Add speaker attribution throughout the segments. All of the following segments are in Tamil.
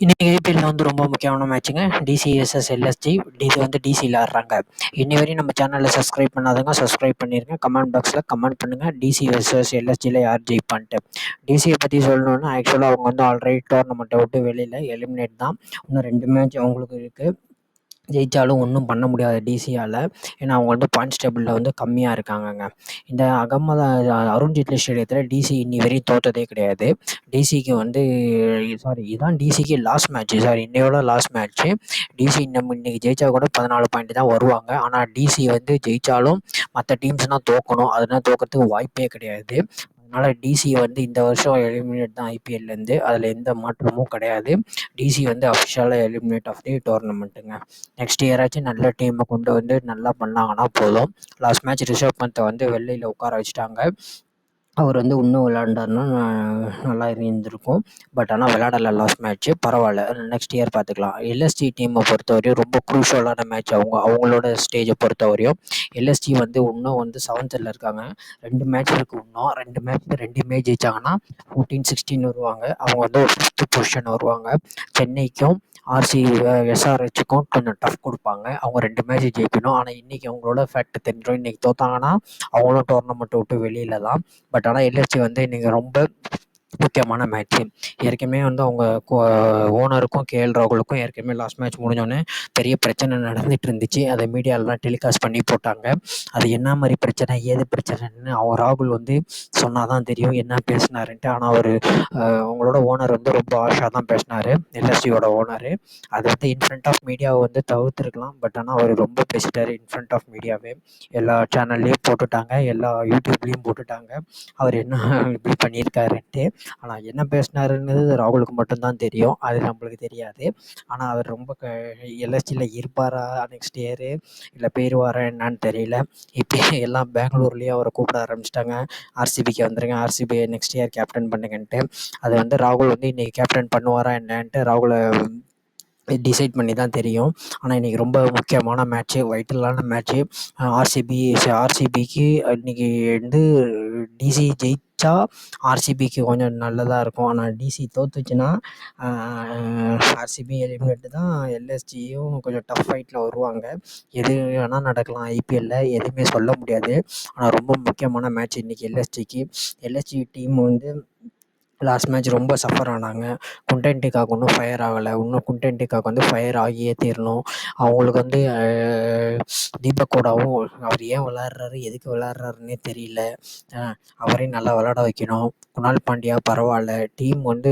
Speaker 1: இன்னைக்கு ஐபிஎல்ல வந்து ரொம்ப முக்கியமான மேட்சுங்க. DC versus LSG. இது வந்து டிசியில் ஆடுறாங்க. இன்னி வரையும் நம்ம சேனலில் சப்ஸ்கிரைப் பண்ணாதவங்க சப்ஸ்கிரைப் பண்ணிருங்க. கமெண்ட் பாக்ஸில் கமெண்ட் பண்ணுங்கள் டிசி வெர்சஸ் எல்எஸ்ஜியில் யார் ஜெயிப்பான்ட்டு. டிசியை பற்றி சொல்லணுன்னா ஆக்சுவலாக அவங்க வந்து ஆல்ரெடி டோர்னமெண்ட்டை விட்டு வெளியில் எலிமினேட் தான். இன்னும் 2 மேட்ச் அவங்களுக்கு இருக்குது. ஜெயித்தாலும் ஒன்றும் பண்ண முடியாது டிசியால். ஏன்னா அவங்க வந்து பாயிண்ட்ஸ் டேபிளில் வந்து கம்மியாக இருக்காங்கங்க. இந்த அருண் ஜேட்லி ஸ்டேடியத்தில் டிசி இன்னி வரையும் தோற்றதே கிடையாது. டிசிக்கு வந்து சாரி இதுதான் டிசிக்கு லாஸ்ட் மேட்ச்சு, சாரி இன்னையோட லாஸ்ட் மேட்ச்சு. டிசி இன்னைக்கு ஜெயிச்சா கூட 14 பாயிண்ட் தான் வருவாங்க. ஆனால் டிசி வந்து ஜெயித்தாலும் மற்ற டீம்ஸ்னால் தோக்கணும், அதனால் தோக்கிறதுக்கு வாய்ப்பே கிடையாது. அதனால் டிசி வந்து இந்த வருஷம் எலிமினேட் தான் ஐபிஎல்லேருந்து, அதில் எந்த மாற்றமும் கிடையாது. டிசி வந்து அஃபிஷியலாக எலிமினேட் ஆஃப் தி டோர்னமெண்ட்டுங்க. நெக்ஸ்ட் இயராச்சும் நல்ல டீமை கொண்டு வந்து நல்லா பண்ணாங்கன்னா போதும். லாஸ்ட் மேட்ச் ரிஷப் பந்தை வந்து வெள்ளையில் உட்கார வச்சுட்டாங்க. அவர் வந்து இன்னும் விளையாண்டாருன்னா நல்லா இருந்திருக்கும். பட் ஆனால் விளையாடலை லாஸ்ட் மேட்ச்சு. பரவாயில்ல, நெக்ஸ்ட் இயர் பார்த்துக்கலாம். எல்எஸ்டி டீமை பொறுத்தவரையும் ரொம்ப குரூஷியலான மேட்ச். அவங்களோட ஸ்டேஜை பொறுத்தவரையும் எல்எஸ்டி வந்து இன்னும் வந்து 7th இருக்காங்க. 2 மேட்ச் இருக்குது இன்னும். 2 மேட்ச் 2மே ஜெயிச்சாங்கன்னா 14-16 வருவாங்க. அவங்க வந்து ஒரு 5th பொசிஷன் வருவாங்க. சென்னைக்கும் எஸ்ஆர்ஹெச்சுக்கும் கொஞ்சம் டஃப் கொடுப்பாங்க. அவங்க 2 மேட்ச் ஜெயிக்கணும். ஆனால் இன்றைக்கி அவங்களோட ஃபேக்ட் தெரிஞ்சிடும். இன்றைக்கி தோத்தாங்கன்னா அவங்களும் டோர்னமெண்ட்டை விட்டு வெளியில் தான். பட் ஆனால் எல்எஸ்ஜி வந்து இன்றைக்கி ரொம்ப முக்கியமான மேட்ச்சு. ஏற்கனவே வந்து அவங்க ஓனருக்கும் கேஎல் ராகுலுக்கும் ஏற்கனவே லாஸ்ட் மேட்ச் முடிஞ்சோடனே பெரிய பிரச்சனை நடந்துகிட்டு இருந்துச்சு. அதை மீடியாலலாம் டெலிகாஸ்ட் பண்ணி போட்டாங்க. அது என்ன மாதிரி பிரச்சனை, ஏது பிரச்சனைன்னு ராகுல் வந்து சொன்னால் தான் தெரியும் என்ன பேசினாருன்ட்டு. ஆனால் அவங்களோட ஓனர் வந்து ரொம்ப ஆஷாக தான் பேசினார், எல்எஸ்டியோட ஓனர். அது வந்து இன்ஃப்ரண்ட் ஆஃப் மீடியாவை வந்து தவிர்த்துருக்கலாம். பட் ஆனால் அவர் ரொம்ப பேசிட்டார் இன்ஃப்ரண்ட் ஆஃப் மீடியாவே. எல்லா சேனல்லையும் போட்டுட்டாங்க, எல்லா யூடியூப்லேயும் போட்டுட்டாங்க அவர் என்ன இப்படி பண்ணியிருக்காருன்ட்டு. ஆனால் என்ன பேசினாருன்றது ராகுலுக்கு மட்டும்தான் தெரியும், அது நம்மளுக்கு தெரியாது. ஆனால் அவர் ரொம்ப எல்எஸ்டியில் இருப்பாரா நெக்ஸ்ட் இயரு, இல்லை போயிடுவாரா என்னான்னு தெரியல. இப்போ எல்லாம் பெங்களூர்லேயே அவரை கூப்பிட ஆரம்பிச்சிட்டாங்க. ஆர்சிபிக்கு வந்துருங்க, ஆர்சிபியை நெக்ஸ்ட் இயர் கேப்டன் பண்ணுங்கன்ட்டு. அது வந்து ராகுல் வந்து இன்றைக்கி கேப்டன் பண்ணுவாரா என்னன்ட்டு ராகுலை டிசைட் பண்ணி தான் தெரியும். ஆனால் இன்றைக்கி ரொம்ப முக்கியமான மேட்ச்சு, வைட்டலான மேட்ச்சு. ஆர்சிபிக்கு இன்றைக்கி வந்து டிசி ஜெயித்தா ஆர்சிபிக்கு கொஞ்சம் நல்லதாக இருக்கும். ஆனால் டிசி தோற்றுச்சுன்னா ஆர்சிபி எலிமினேட்டு தான். எல்எஸ்ஜியும் கொஞ்சம் டஃப் ஃபைட்டில் வருவாங்க. எது வேணால் நடக்கலாம் ஐபிஎல்லில், எதுவுமே சொல்ல முடியாது. ஆனால் ரொம்ப முக்கியமான மேட்ச் இன்றைக்கி எல்எஸ்ஜி டீம் வந்து லாஸ்ட் மேட்ச் ரொம்ப சஃபர் ஆனாங்க. குண்டன் டிகாக் இன்னும் ஃபயர் ஆகலை. இன்னும் குண்டன் டிகாக் வந்து ஃபயர் ஆகியே தீரணும். அவங்களுக்கு வந்து தீபக் கோடாவும் அவர் ஏன் விளாட்றாரு, எதுக்கு விளாட்றாருன்னே தெரியல. அவரையும் நல்லா விளாட வைக்கணும். குணால் பாண்டியா பரவாயில்ல. டீம் வந்து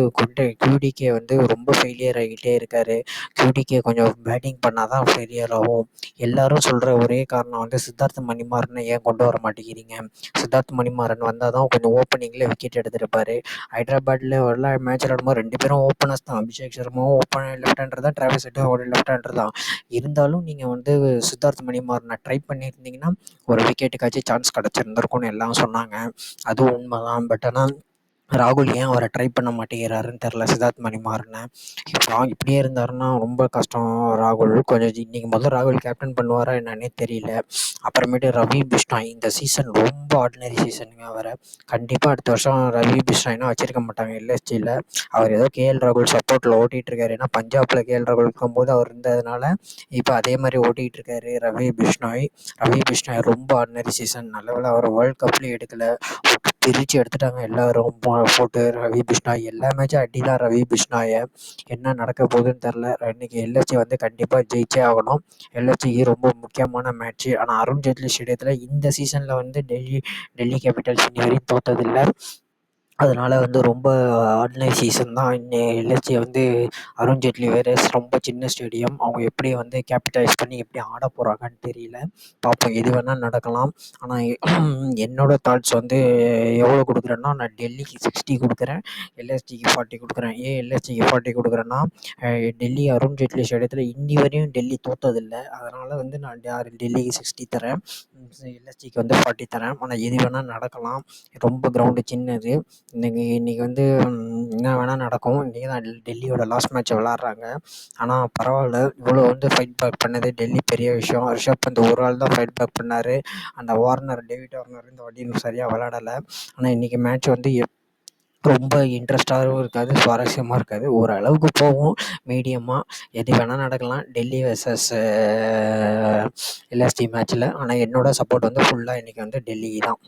Speaker 1: கியூடிகே வந்து ரொம்ப ஃபெயிலியர் ஆகிட்டே இருக்கார். கியூடிகே கொஞ்சம் பேட்டிங் பண்ணால் தான் ஃபெயிலியர் ஆகும். எல்லோரும் சொல்கிற ஒரே காரணம் வந்து சித்தார்த் மணிமாறனை ஏன் கொண்டு வர மாட்டேங்கிறீங்க, சித்தார்த் மணிமாறன் வந்தால் தான் கொஞ்சம் ஓப்பனிங்கில் விக்கெட் எடுத்திருப்பார். ஹைதராபாத்தில் எல்லா மேட்ச் விளாடும்போது 2 பேரும் ஓப்பனர்ஸ் தான். அபிஷேக் சர்மாவும் ஓப்பன் லெஃப்ட் ஹேண்டர் தான், டிராவிஸ் ஹெட்டும் ஒரு லெஃப்ட் ஹேண்டர் தான். இருந்தாலும் நீங்கள் வந்து சித்தார்த் மணிமாறனை ட்ரை பண்ணியிருந்தீங்கன்னா ஒரு விக்கெட்டுக்காச்சும் சான்ஸ் கிடச்சிருந்துருக்கும்னு எல்லாம் சொன்னாங்க. அதுவும் உண்மை தான். பட் ஆனால் ராகுல் ஏன் அவரை ட்ரை பண்ண மாட்டேங்கிறாருன்னு தெரில, சித்தார்த் மணிமாறனை. இப்படியே இருந்தாருன்னா ரொம்ப கஷ்டம் ராகுல். கொஞ்சம் இன்றைக்கி முதல்ல ராகுல் கேப்டன் பண்ணுவாரா என்னன்னே தெரியல. அப்புறமேட்டு ரவி பிஷ்னாய் இந்த சீசன் ரொம்ப ஆர்டினரி சீசனுங்க. அவரை கண்டிப்பாக அடுத்த வருஷம் ரவி பிஷ்னாய்னா வச்சிருக்க மாட்டாங்க எல்எஸ்டியில். அவர் ஏதோ கேஎல் ராகுல் சப்போர்ட்டில் ஓட்டிகிட்ருக்காரு. ஏன்னா பஞ்சாபில் கேஎல் ராகுல் இருக்கும்போது அவர் இருந்ததுனால இப்போ அதே மாதிரி ஓட்டிகிட்ருக்காரு ரவி பிஷ்னாய் ரொம்ப ஆர்டினரி சீசன். நல்லவேளை அவர் வேர்ல்ட் கப்லேயும் எடுக்கலை, பிரித்து எடுத்துட்டாங்க எல்லோரும் போட்டு. ரவி பிஷ்னாய் எல்லா மேட்சும் அடி தான் ரவி பிஷ்னாயை. என்ன நடக்க போகுதுன்னு தெரில. இன்றைக்கி எல்எஸ்ஜி வந்து கண்டிப்பாக ஜெயிச்சே ஆகணும். எல்எஸ்ஜிக்கு ரொம்ப முக்கியமான மேட்ச்சு. ஆனால் அருண் ஜேட்லி ஸ்டேடியத்தில் இந்த சீசனில் வந்து டெல்லி கேபிட்டல்ஸ் இன்னி வரையும் தோற்றதில்லை. அதனால் வந்து ரொம்ப ஆர்டினரி சீசன் தான். எல்எஸ்ஜி வந்து அருண் ஜேட்லி வேறு ரொம்ப சின்ன ஸ்டேடியம். அவங்க எப்படி வந்து கேபிட்டலைஸ் பண்ணி எப்படி ஆட போகிறாங்கன்னு தெரியல. பார்ப்போம், எது வேணால் நடக்கலாம். ஆனால் என்னோடய தாட்ஸ் வந்து எவ்வளோ கொடுக்குறேன்னா, நான் டெல்லிக்கு 60 கொடுக்குறேன், எல்எஸ்ஜிக்கு 40 கொடுக்குறேன். ஏன் எல்எஸ்ஜிக்கு 40 கொடுக்குறேன்னா, டெல்லி அருண் ஜேட்லி ஸ்டேடியத்தில் இன்னி வரையும் டெல்லி தோற்றதில்லை. அதனால் வந்து நான் டெல்லிக்கு 60 தரேன், எல்எஸ்ஜிக்கு வந்து 40 தரேன். ஆனால் எது வேணால் நடக்கலாம். ரொம்ப கிரவுண்டு சின்னது. இன்றைக்கி வந்து என்ன வேணால் நடக்கும். இன்றைக்கி தான் டெல்லியோட லாஸ்ட் மேட்ச்சை விளாட்றாங்க. ஆனால் பரவாயில்ல, இவ்வளோ வந்து ஃபைட் பேக் பண்ணது டெல்லி பெரிய விஷயம். ரிஷப் பந்த் ஒரு ஆள் தான் ஃபைட் பேக் பண்ணார். அந்த டேவிட் வார்னர் இந்த வாட்டி சரியாக விளாடலை. ஆனால் இன்றைக்கி மேட்ச் வந்து ரொம்ப இன்ட்ரெஸ்ட்டாகவும் இருக்காது, சுவாரஸ்யமாக இருக்காது. ஓரளவுக்கு போகும் மீடியமாக. எது வேணால் நடக்கலாம் டெல்லி வெர்சஸ் எல்எஸ்டி மேட்ச்சில். ஆனால் என்னோட சப்போர்ட் வந்து ஃபுல்லாக இன்றைக்கி வந்து டெல்லி தான்.